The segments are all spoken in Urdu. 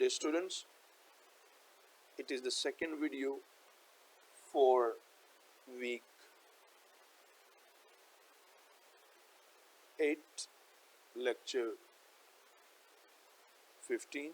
Dear students, it is the second video for week 8, lecture 15.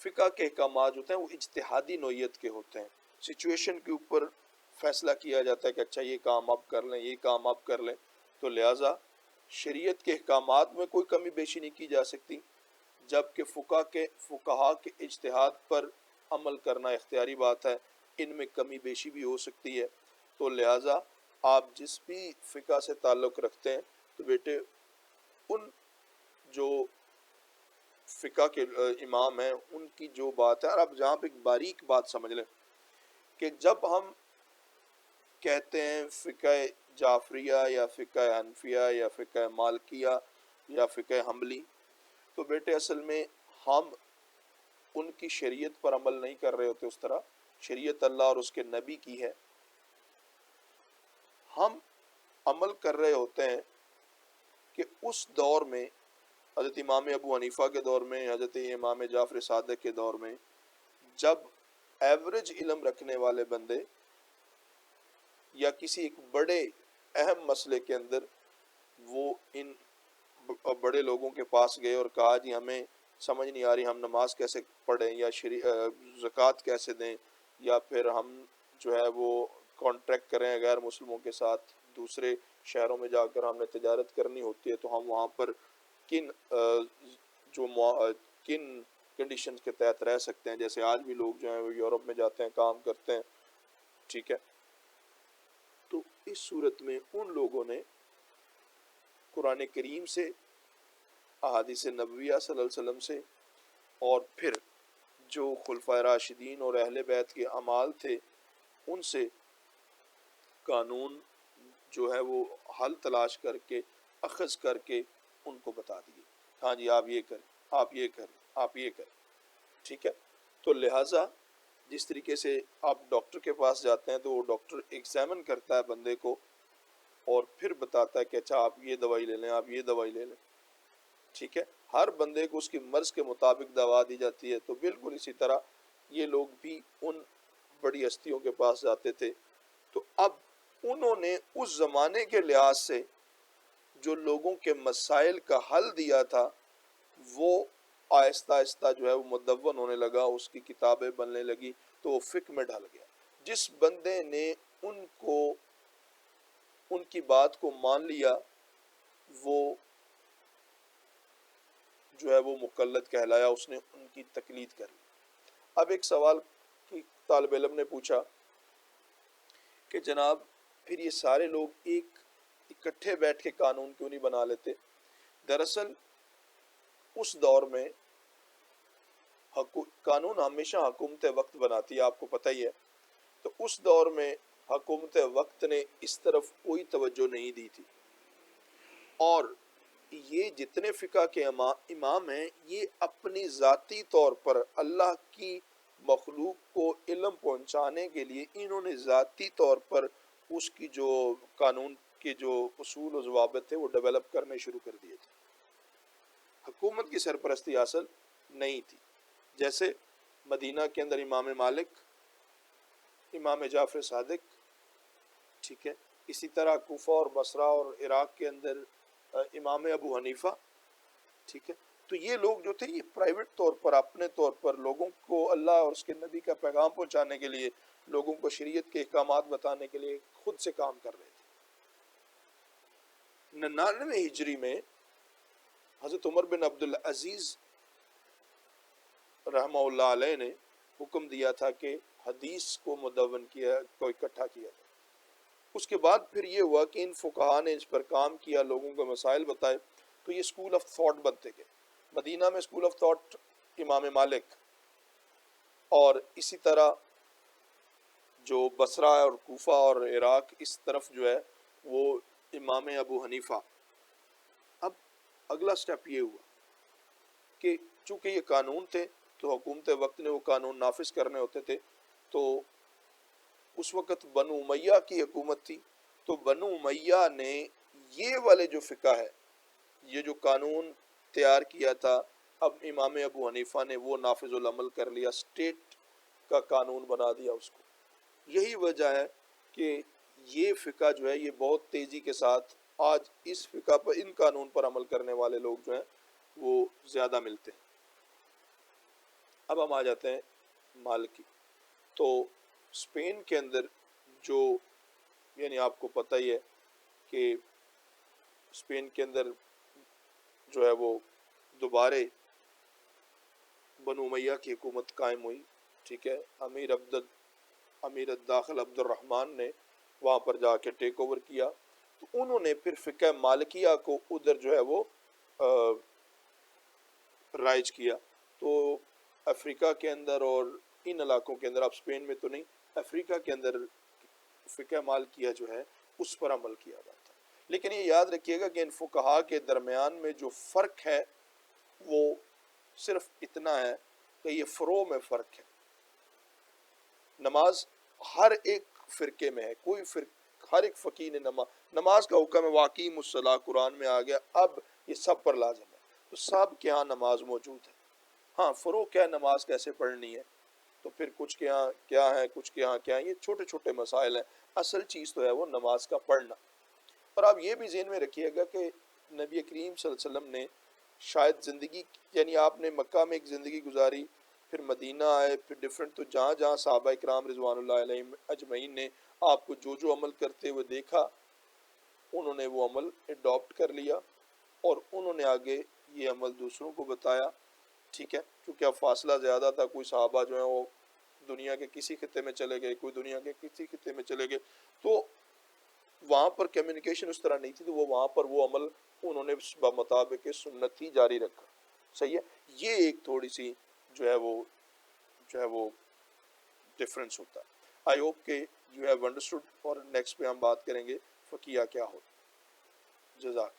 فقہ کے احکامات ہوتے ہیں وہ اجتہادی نوعیت کے ہوتے ہیں، سچویشن کے اوپر فیصلہ کیا جاتا ہے کہ اچھا یہ کام آپ کر لیں، یہ کام آپ کر لیں. تو لہٰذا شریعت کے احکامات میں کوئی کمی بیشی نہیں کی جا سکتی، جبکہ فقہا کے اجتہاد پر عمل کرنا اختیاری بات ہے، ان میں کمی بیشی بھی ہو سکتی ہے. تو لہٰذا آپ جس بھی فقہ سے تعلق رکھتے ہیں تو بیٹے ان جو فقہ کے امام ہیں ان کی جو بات ہے، اور آپ جہاں پہ ایک باریک بات سمجھ لیں کہ جب ہم کہتے ہیں فقہ جعفریہ یا فقہ حنفیہ یا فقہ مالکیہ یا فقہ حنبلی، تو بیٹے اصل میں ہم ان کی شریعت پر عمل نہیں کر رہے ہوتے. اس طرح شریعت اللہ اور اس کے نبی کی ہے، ہم عمل کر رہے ہوتے ہیں کہ اس دور میں حضرت امام ابو حنیفہ کے دور میں، حضرت امام جعفر صادق کے دور میں، جب ایوریج علم رکھنے والے بندے یا کسی ایک بڑے اہم مسئلے کے اندر وہ ان بڑے لوگوں کے پاس گئے اور کہا جی ہمیں سمجھ نہیں آ رہی، ہم نماز کیسے پڑھیں یا زکوٰۃ کیسے دیں، یا پھر ہم جو ہے وہ کانٹریکٹ کریں غیر مسلموں کے ساتھ، دوسرے شہروں میں جا کر ہم نے تجارت کرنی ہوتی ہے تو ہم وہاں پر کن کن کنڈیشنز کے تحت رہ سکتے ہیں. جیسے آج بھی لوگ جو ہیں وہ یورپ میں جاتے ہیں، کام کرتے ہیں، ٹھیک ہے. تو اس صورت میں ان لوگوں نے قرآن کریم سے، احادیث نبویہ صلی اللہ علیہ وسلم سے، اور پھر جو خلفائے راشدین اور اہل بیت کے اعمال تھے ان سے قانون جو ہے وہ حل تلاش کر کے اخذ کر کے ان کو بتا دیے، ہاں جی آپ یہ کریں، آپ یہ کریں، آپ یہ کریں، ٹھیک ہے. تو لہٰذا جس طریقے سے آپ ڈاکٹر کے پاس جاتے ہیں تو وہ ڈاکٹر ایگزامن کرتا ہے بندے کو اور پھر بتاتا ہے کہ اچھا آپ یہ دوائی لے لیں، آپ یہ دوائی لے لیں، ٹھیک ہے. ہر بندے کو اس کی مرض کے مطابق دوا دی جاتی ہے. تو بالکل اسی طرح یہ لوگ بھی ان بڑی ہستیوں کے پاس جاتے تھے. تو اب انہوں نے اس زمانے کے لحاظ سے جو لوگوں کے مسائل کا حل دیا تھا وہ آہستہ آہستہ جو ہے وہ مدون ہونے لگا، اس کی کتابیں بننے لگی، تو وہ فقہ میں ڈھل گیا. جس بندے نے ان کی بات کو مان لیا وہ جو ہے وہ مقلد کہلایا، اس نے ان کی تقلید کر لی. اب ایک سوال کی طالب علم نے پوچھا کہ جناب پھر یہ سارے لوگ ایک اکٹھے بیٹھ کے قانون کیوں نہیں بنا لیتے؟ دراصل اس دور میں قانون ہمیشہ حکومت وقت بناتی ہے، آپ کو پتہ ہی ہے. تو اس دور میں حکومت وقت نے اس طرف کوئی توجہ نہیں دی تھی، اور یہ جتنے فقہ کے امام ہیں یہ اپنی ذاتی طور پر اللہ کی مخلوق کو علم پہنچانے کے لیے انہوں نے ذاتی طور پر اس کی جو قانون کے جو اصول و ضوابط تھے وہ ڈیولپ کرنے شروع کر دیے تھے. حکومت کی سرپرستی حاصل نہیں تھی. جیسے مدینہ کے اندر امام مالک، امام جعفر صادق، ٹھیک ہے. اسی طرح کوفہ اور بصرہ اور عراق کے اندر امام ابو حنیفہ، ٹھیک ہے. تو یہ لوگ جو تھے یہ پرائیویٹ طور پر اپنے طور پر لوگوں کو اللہ اور اس کے نبی کا پیغام پہنچانے کے لیے، لوگوں کو شریعت کے احکامات بتانے کے لیے خود سے کام کر رہے تھے. 99 ہجری میں حضرت عمر بن عبدالعزیز رحمہ اللہ علیہ نے حکم دیا تھا کہ حدیث کو مدون کیا، کو اکٹھا کیا جائے. اس کے بعد پھر یہ ہوا کہ ان فقہا نے اس پر کام کیا، لوگوں کو مسائل بتائے، تو یہ اسکول آف تھاٹ بنتے گئے. مدینہ میں اسکول آف تھاٹ امام مالک، اور اسی طرح جو بصرہ اور کوفہ اور عراق اس طرف جو ہے وہ امام ابو حنیفہ. اب اگلا سٹیپ یہ ہوا کہ چونکہ یہ قانون تھے تو حکومت وقت نے وہ قانون نافذ کرنے ہوتے تھے. تو اس وقت بنو امیہ کی حکومت تھی، تو بنو امیہ نے یہ والے جو فقہ ہے، یہ جو قانون تیار کیا تھا، اب امام ابو حنیفہ نے وہ نافذ العمل کر لیا، اسٹیٹ کا قانون بنا دیا اس کو. یہی وجہ ہے کہ یہ فقہ جو ہے یہ بہت تیزی کے ساتھ آج اس فقہ پر، ان قانون پر عمل کرنے والے لوگ جو ہیں وہ زیادہ ملتے ہیں. اب ہم آ جاتے ہیں مال کی. تو اسپین کے اندر جو یعنی آپ کو پتہ ہی ہے کہ اسپین کے اندر جو ہے وہ دوبارہ بنو امیہ کی حکومت قائم ہوئی. ٹھیک ہے. امیر الداخل عبد الرحمن نے وہاں پر جا کے ٹیک اوور کیا. تو انہوں نے پھر فقہ مالکیہ کو ادھر جو ہے وہ رائج کیا. تو افریقہ کے اندر اور ان علاقوں کے اندر، اب اسپین میں تو نہیں، افریقہ کے اندر فقہ مالکیہ جو ہے اس پر عمل کیا جاتا ہے. لیکن یہ یاد رکھیے گا کہ ان فقہا کے درمیان میں جو فرق ہے وہ صرف اتنا ہے کہ یہ فروع میں فرق ہے. نماز ہر ایک فرقے میں ہے، کوئی ہر ایک فقیہ نے نماز کا حکم ہے، واقیم الصلاۃ قرآن میں آ گیا، اب یہ سب پر لازم ہے. تو سب کے ہاں نماز موجود ہے. ہاں فروع کیا ہے نماز کیسے پڑھنی ہے، تو پھر کچھ کے ہاں کیا ہے، کچھ کے ہاں کیا ہے، یہ چھوٹے چھوٹے مسائل ہیں. اصل چیز تو ہے وہ نماز کا پڑھنا. اور آپ یہ بھی ذہن میں رکھیے گا کہ نبی کریم صلی اللہ علیہ وسلم نے شاید زندگی، یعنی آپ نے مکہ میں ایک زندگی گزاری، پھر مدینہ آئے، پھر ڈیفرنٹ، تو جہاں جہاں صحابہ کرام رضوان اللہ علیہم اجمعین نے آپ کو جو جو عمل کرتے ہوئے دیکھا، انہوں نے وہ عمل اڈاپٹ کر لیا اور انہوں نے آگے یہ عمل دوسروں کو بتایا. ٹھیک ہے. کیونکہ اب فاصلہ زیادہ تھا، کوئی صحابہ جو ہیں وہ دنیا کے کسی خطے میں چلے گئے، کوئی دنیا کے کسی خطے میں چلے گئے، تو وہاں پر کمیونیکیشن اس طرح نہیں تھی، تو وہ وہاں پر وہ عمل انہوں نے بمطابق سنت ہی جاری رکھا. صحیح ہے. یہ ایک تھوڑی سی جو ہے وہ ڈفرنس ہوتا ہے. آئی ہوپ کہ یو ہیو انڈرسٹوڈ، اور نیکسٹ پہ ہم بات کریں گے فقیہ کیا ہوتا. جزاک